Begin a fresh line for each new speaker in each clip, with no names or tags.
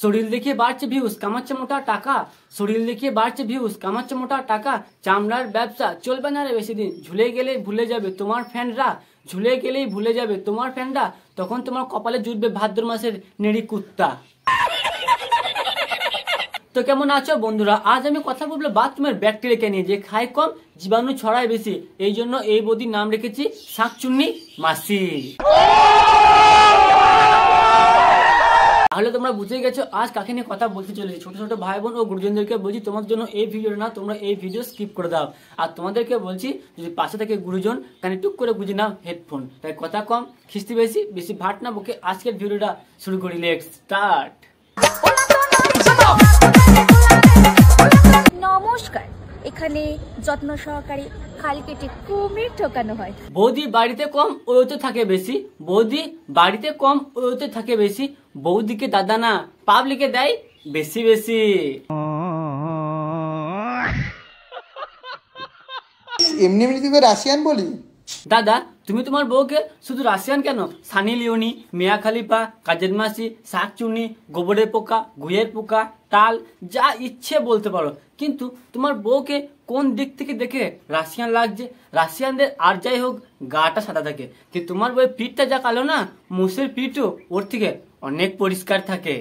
শরীর দেখিয়ে বাড়ছে ভিউজ, কামাচ্ছে মোটা টাকা। শরীর দেখিয়ে বাড়ছে ভিউজ, কামাচ্ছে মোটা টাকা। চামড়ার ব্যবসা চলবে না রে বেশি দিন। ঝুলে গেলেই ভুলে যাবে তোমার ফ্যানরা, ঝুলে গেলেই ভুলে যাবে তোমার ফ্যানরা। তখন তোমার কপালে জুটবে ভাদ্র মাসের নেড়ি কুত্তা। তো কেমন আছো বন্ধুরা? আজ আমি কথা বলবো বাথরুমের ব্যাকটেরিয়াকে নিয়ে, যে খায় কম জীবাণু ছড়ায় বেশি। এই জন্য এই বৌদির নাম রেখেছি শাকচুন্নি মাসি। তাহলে তোমরা বুঝে গেছো আজ কাকে নিয়ে কথা বলতে চলেছি। ছোট ছোট ভাই বোন ও গুরুজনদেরকে বলছি তোমার জন্য এই ভিডিওটা না, তোমরা এই ভিডিও স্কিপ করে দাও। আর তোমাদেরকে বলছি যদি পাশে থেকে গুরুজন কানে টুক করে বুঝে নাও হেডফোন। তাই কথা কম খিস্তি বেশি, বেশি ভাট না বকে আজকের ভিডিওটা শুরু করি। Let's start.
নমস্কার, এখানে যত্ন সহকারে খাল কেটে কুমির ঠোকানো হয়।
বৌদি বাড়িতে কম ওতে থাকে বেশি, বৌদি বাড়িতে কম ওতে থাকে বেশি। বৌদিকে দাদা না পাবলিকে দেয় বেশি বেশি।
এমনি এমনি তুই রাশিয়ান বলি?
দাদা তুমি তোমার বউকে শুধু রাশিয়ান কেন, সানি লিওনি, মিয়া খালিফা, কাজের মাসি, শাকচুন্নি, গোবরের পোকা, গুয়ের পোকা, টাল যা ইচ্ছে বলতে পারো। কিন্তু তোমার বউকে কোন দিক থেকে দেখে রাশিয়ান লাগছে? রাশিয়ানদের আর যাই হোক গাটা সাদা থাকে, কিন্তু তোমার বউয়ের পিঠটা যা কালো না, মুসের পিঠও ওর থেকে অনেক পরিষ্কার থাকে।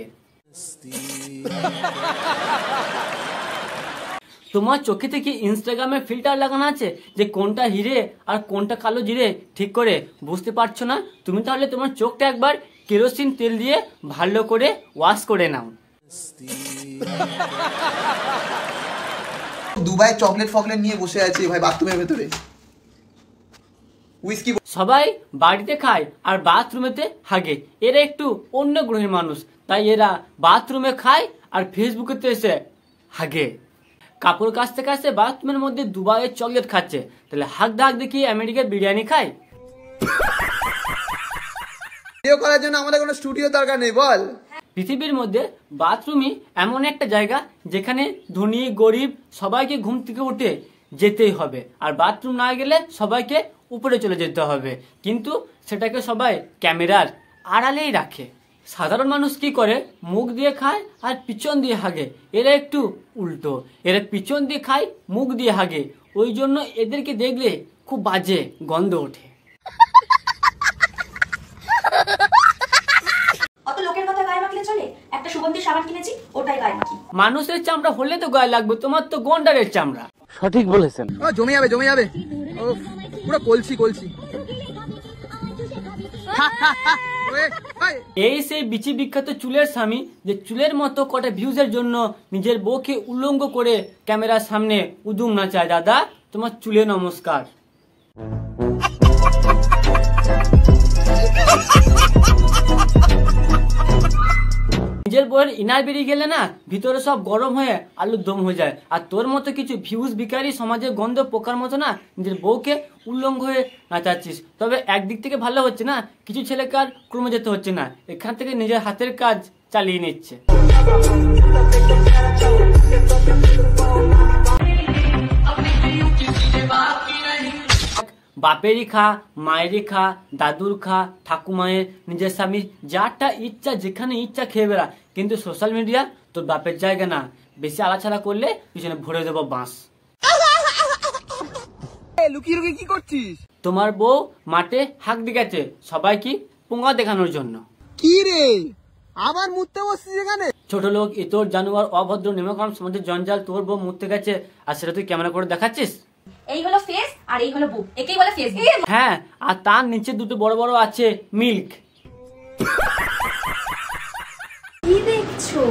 তোমার চোখে থেকে ইনস্টাগ্রামে ফিল্টার লাগানো আছে যে কোনটা হিরে আর কোনটা কালো জিরে ঠিক করে বুঝতে পারছো না? তুমি তাহলে তোমার চোখটা একবার কেরোসিন তেল দিয়ে ভালো করে ওয়াশ করে নাও।
দুবাই চকলেট ফকলেট নিয়ে বসে আছে ভাই বাথরুমের ভেতরে। উইস্কি
সবাই বাড়িতে খায় আর বাথরুমেতে হাগে। এরা একটু অন্য গ্রহের মানুষ, তাই এরা বাথরুমে খায় আর ফেসবুকেতে এসে হাগে। কাপড় কাচতে কাচতে বাথরুমের মধ্যে দুবাইয়ের চকলেট খাচ্ছে, তাহলে হাক ডাক দেখি আমেরিকার বিরিয়ানি খায়।
ভিডিও করার জন্য আমাদের কোনো স্টুডিও দরকার নেই বল।
পৃথিবীর মধ্যে বাথরুমই এমন একটা জায়গা যেখানে ধনী গরিব সবাইকে ঘুম থেকে উঠে যেতেই হবে, আর বাথরুম না গেলে সবাইকে উপরে চলে যেতে হবে। কিন্তু সেটাকে সবাই ক্যামেরার আড়ালেই রাখে। সাধারণ মানুষ কি করে, মুখ দিয়ে খায় আর পিছন দিয়ে হাগে। এরা একটু উল্টো, এরা পিছন দিয়ে খায় মুখ দিয়ে হাগে। ওই জন্য এদেরকে দেখলে খুব বাজে গন্ধ ওঠে।
অত লোকের কথা গায়ে মাখলে চলে? একটা সুগন্ধি সাবান কিনেছি, ওটাই গায়ে মাখি।
মানুষের চামড়া হলে তো গায়ে লাগবে, তোমার তো গন্ডারের চামড়া।
সঠিক বলেছেন।
জমে যাবে জমে যাবে, ও পুরো কলসি কলসি।
এই সেই বিচি বিখ্যাত চুলের স্বামী, যে চুলের মতো কটা ভিউজের জন্য নিজের বউকে উল্লঙ্গ করে ক্যামেরার সামনে উদুম নাচায়। দাদা তোমার চুলে নমস্কার। নিজের বউয়ের ইনার বেরিয়ে গেলে না ভিতরে সব গরম হয়ে আলুর দম হয়ে যায়। আর তোর মতো কিছু ভিউজ বিকারী সমাজের গন্ধ পোকার মতো না নিজের বউকে উল্লঙ্গ হয়ে নাচাচ্ছিস। তবে একদিক থেকে ভালো হচ্ছে না, কিছু ছেলেকে আর ক্রমে যেতে হচ্ছে না, এখান থেকে নিজের হাতের কাজ চালিয়ে নিচ্ছে। বাপেরই খা, মায়েরই খা, দাদুর খা, ঠাকুমায়ের, নিজের স্বামী, যারটা ইচ্ছা যেখানে ইচ্ছা খেয়ে বেড়া। কিন্তু সোশ্যাল মিডিয়া তোর বাপের জায়গা না, বেশি আলাছাড়া করলে পিছনে ভরে দেবো বাঁশ।
লুকিয়ে লুকিয়ে কি করছিস?
তোমার বউ মাঠে হাঁক দিয়েছে সবাই কি পোঙা দেখানোর জন্য।
কি রে আবার মুততে বসছিস এখানে?
ছোট লোক ইতর জানোয়ার অভদ্র নিমকরণ সমাজের জঞ্জাল, তোর বউ মুততে গেছে আর সেটা তুই ক্যামেরা করে দেখাচ্ছিস।
এই হলো ফেস আর এই হলো বুক, একেই বলে ফেস।
হ্যাঁ, আর তার নিচে দুটো বড় বড় আছে মিল্ক।
কি দেখছো?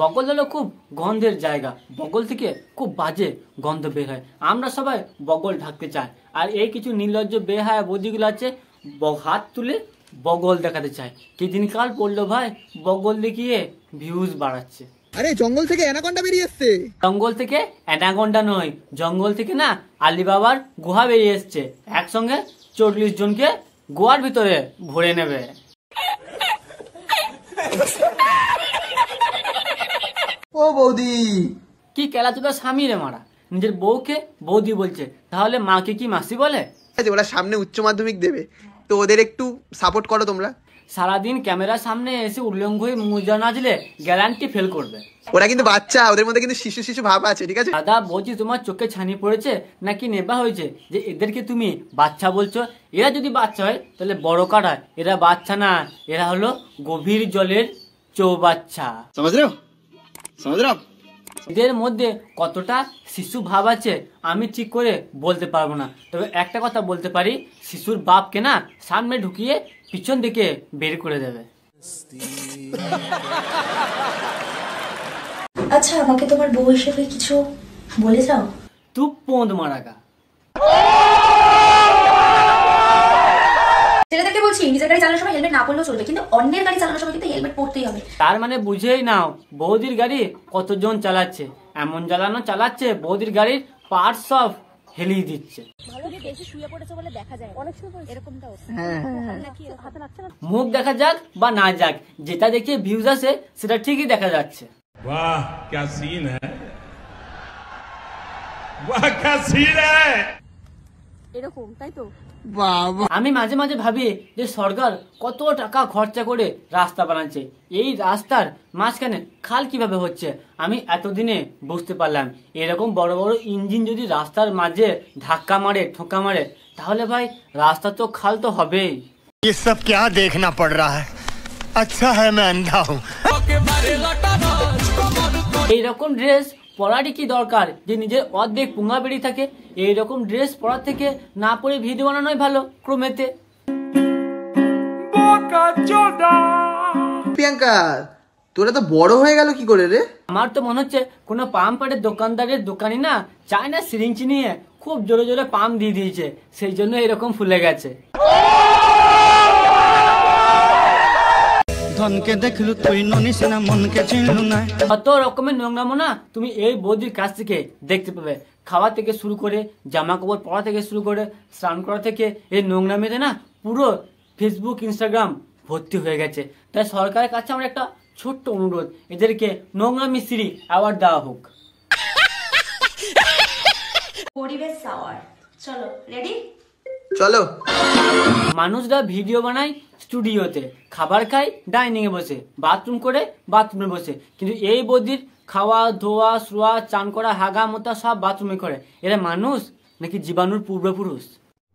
বগল হলো খুব গন্ধের জায়গা, বগল থেকে খুব বাজে গন্ধ বের হয়। আমরা সবাই বগল ঢাকতে চাই, আর এই কিছু নির্লজ্জ বেহায়া বৌদিগুলো আছে হাত তুলে বগল দেখাতে চায়। কি দিনকাল পড়লো ভাই, বগল দেখিয়ে ভিউজ বাড়াচ্ছে।
আরে জঙ্গল থেকে অ্যানাকন্ডা বেরিয়ে এসছে।
জঙ্গল থেকে অ্যানাকন্ডা নয়, জঙ্গল থেকে না আলিবাবার গুহা বেরিয়ে এসছে। একসঙ্গে 40 জনকে গুহার ভিতরে ভরে নেবে।
ও বৌদি,
কি কেলাচোদা স্বামী রে মারা, নিজের বউকে বৌদি বলছে, তাহলে মাকে কি মাসি বলে?
ওরা সামনে উচ্চ মাধ্যমিক দেবে, তো ওদের একটু সাপোর্ট করো তোমরা।
সারাদিন ক্যামেরার সামনে এসে উল্লঙ্ঘ হয়ে মুজা নাচলে গ্যারান্টি ফেল করবে।
ওরা কিন্তু বাচ্চা, ওদের মধ্যে কিন্তু শিশু শিশু ভাব আছে, ঠিক আছে?
দাদা বলছি, তোমার চোখে ছানি পড়েছে নাকি নেবা হয়েছে যে এদেরকে তুমি বাচ্চা বলছো? এরা যদি বাচ্চা হয় তাহলে বড় কারা? এরা বাচ্চা না, এরা হলো গভীর জলের চৌবাচ্চা। এদের মধ্যে কতটা শিশু ভাব আছে আমি ঠিক করে বলতে পারবো না, তবে একটা কথা বলতে পারি, শিশুর বাপকে না সামনে ঢুকিয়ে পিছন দিকে বের করে দেবে।
আচ্ছা, আমাকে তোমার বউ হিসেবে কিছু বলে যাও।
তুই পোঁদ মারাগা।
ছেলেদেরকে বলছি, নিজের গাড়ি চালানোর সময় হেলমেট না পরলেও চলবে, কিন্তু অন্যের গাড়ি চালানোর সময় কিন্তু হেলমেট পরতেই হবে।
তার মানে বুঝেই নাও বৌদির গাড়ি কতজন চালাচ্ছে, এমন চালাচ্ছে বৌদির গাড়ির পার্টস সব হেলিয়ে দিচ্ছে। মুখ দেখা যাক বা না যাক, যেটা দেখে ভিউজ আসে সেটা ঠিকই দেখা যাচ্ছে।
वाह क्या सीन है, वाह क्या सीन है।
এরকম তাই তো?
বাবা,
আমি মাঝে মাঝে ভাবি যে সরকার কত টাকা খরচা করে রাস্তা বানাচ্ছে, এই রাস্তার মাঝখানে খাল কিভাবে হচ্ছে আমি এতদিনে বুঝতে পারলাম। এরকম বড় বড় ইঞ্জিন যদি রাস্তার মাঝে ধাক্কা মারে ঠোকা মারে তাহলে ভাই রাস্তা তো খাল তো হবেই।
ये सब क्या देखना पड़ रहा है, अच्छा है मैं अंधा हूँ।
এইরকম ড্রেস পরারই কি দরকার যে নিজের অর্ধেক পুঙ্গা বেরিয়ে থাকে? এইরকম ড্রেস পরার থেকে না পরে ভিডিও বানানোই ভালো ক্রমেতে।
প্রিয়াঙ্কা তোরা তো বড় হয়ে গেল কি করে রে?
আমার তো মনে হচ্ছে কোনো পাম্পের দোকানদারের দোকানি না চায়না সিরিঞ্জ নিয়ে খুব জোরে জোরে পাম্প দিয়ে দিয়েছে, সেই জন্য এরকম ফুলে গেছে।
ধনকে দেখলু তুই ননিস না মনকে চিনলু না।
কত রকমের নোংরামো না তুমি এই বৌদির কাছ থেকে দেখতে পাবে, খাওয়া থেকে শুরু করে জামা কাপড় পরা থেকে শুরু করে স্নান করা থেকে এই নোংরামিতে না পুরো ফেসবুক ইনস্টাগ্রাম ভর্তি হয়ে গেছে। তাই সরকারের কাছে আমার একটা ছোট্ট অনুরোধ, এদেরকে নোংরামি শ্রী অ্যাওয়ার্ড দেওয়া হোক।
পরিবেশ সাওয়ার, চলো রেডি?
চলো।
মানুষরা ভিডিও বানায় স্টুডিওতে, খাবার খায় ডাইনিং এ বসে, বাথরুম করে বাথরুমে বসে, কিন্তু এই বৌদির খাওয়া ধোয়া শোয়া চান করা হাগা মোতা সব বাথরুমে করে। এরা মানুষ নাকি জীবাণুর পূর্বপুরুষ?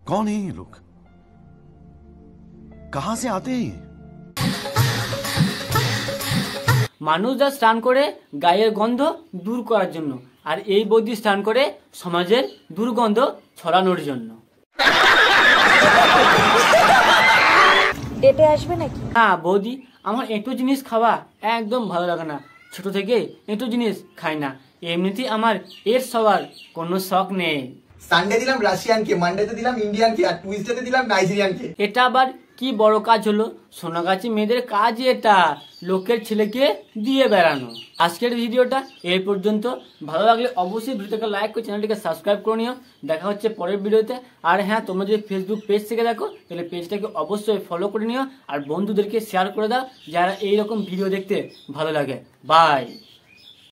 कौन है ये लोग, कहां से आते हैं?
মানুষরা স্নান করে গায়ের গন্ধ দূর করার জন্য, আর এই বৌদি স্নান করে সমাজের দুর্গন্ধ ছড়ানোর জন্য।
ডেটে আসবে নাকি?
হ্যাঁ বৌদি, আমার একটু জিনিস খাওয়া একদম ভালো লাগে না, ছোট থেকে একটু জিনিস খাই না, এমনিতেই আমার এর সবার কোনো শখ নেই।
সানডে দিলাম রাশিয়ানকে, মানডেতে দিলাম ইন্ডিয়ানকে, আর টুইসডেতে দিলাম নাইজেরিয়ানকে।
এটা আবার কি বড় কাজ হলো? সোনাগাছি মেয়েদের কাজ এটা, লোকের ছেলেকে দিয়ে বেড়ানো। আজকের ভিডিওটা এই পর্যন্ত, ভালো লাগলে অবশ্যই ভিডিওটাকে লাইক করে চ্যানেলটিকে সাবস্ক্রাইব করে নিও। দেখা হচ্ছে পরের ভিডিওতে। আর হ্যাঁ, তোমরা যদি ফেসবুক পেজ থেকে দেখো তাহলে পেজটাকে অবশ্যই ফলো করে নিও আর বন্ধুদেরকে শেয়ার করে দাও যারা এইরকম ভিডিও দেখতে ভালো লাগে। বাই।